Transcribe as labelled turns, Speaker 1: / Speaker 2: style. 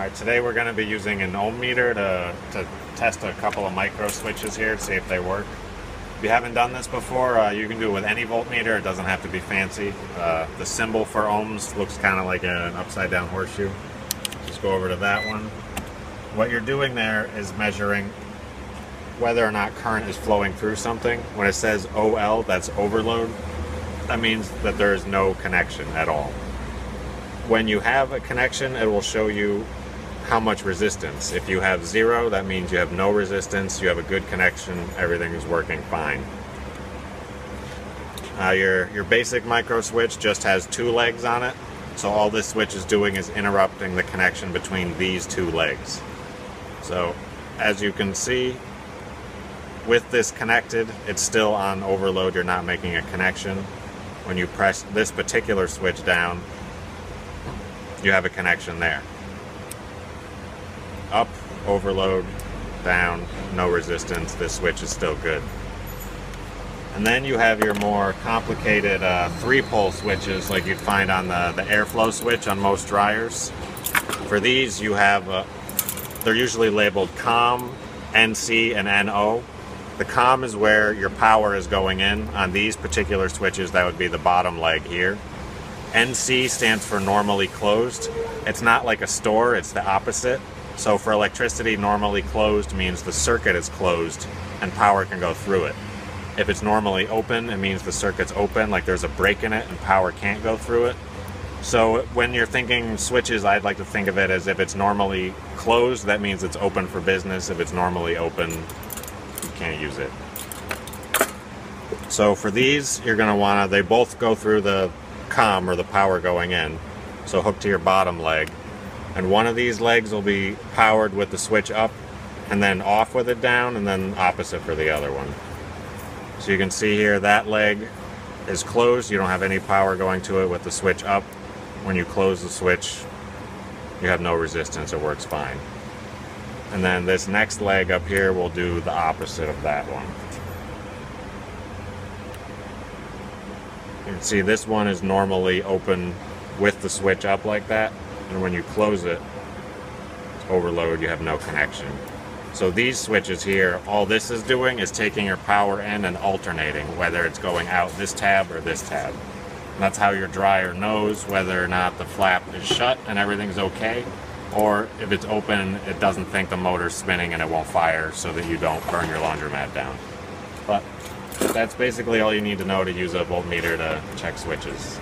Speaker 1: Alright, today we're going to be using an ohm meter to test a couple of micro switches here to see if they work. If you haven't done this before, you can do it with any voltmeter. It doesn't have to be fancy. The symbol for ohms looks kind of like an upside down horseshoe. Just go over to that one. What you're doing there is measuring whether or not current is flowing through something. When it says OL, that's overload, that means that there is no connection at all. When you have a connection, it will show you how much resistance. If you have 0, that means you have no resistance, you have a good connection, everything is working fine. Your basic micro switch just has 2 legs on it, so all this switch is doing is interrupting the connection between these 2 legs. So as you can see, with this connected, it's still on overload, you're not making a connection. When you press this particular switch down, you have a connection there. Up, overload, down, no resistance, this switch is still good. And then you have your more complicated 3-pole switches like you'd find on the airflow switch on most dryers. For these you have, they're usually labeled COM, NC, and NO. The COM is where your power is going in. On these particular switches, that would be the bottom leg here. NC stands for normally closed. It's not like a store, it's the opposite. So for electricity, normally closed means the circuit is closed and power can go through it. If it's normally open, it means the circuit's open, like there's a break in it and power can't go through it. So when you're thinking switches, I'd like to think of it as if it's normally closed, that means it's open for business. If it's normally open, you can't use it. So for these, you're going to want to, they both go through the COM, or the power going in, so hook to your bottom leg, and one of these legs will be powered with the switch up and then off with it down, and then opposite for the other one. So you can see here that leg is closed, you don't have any power going to it with the switch up. When you close the switch, you have no resistance, it works fine. And then this next leg up here will do the opposite of that one. You can see this one is normally open with the switch up like that, and when you close it, it's overload, you have no connection. So these switches here, all this is doing is taking your power in and alternating, whether it's going out this tab or this tab. And that's how your dryer knows whether or not the flap is shut and everything's okay, or if it's open, it doesn't think the motor's spinning and it won't fire, so that you don't burn your laundromat down. But that's basically all you need to know to use a voltmeter to check switches.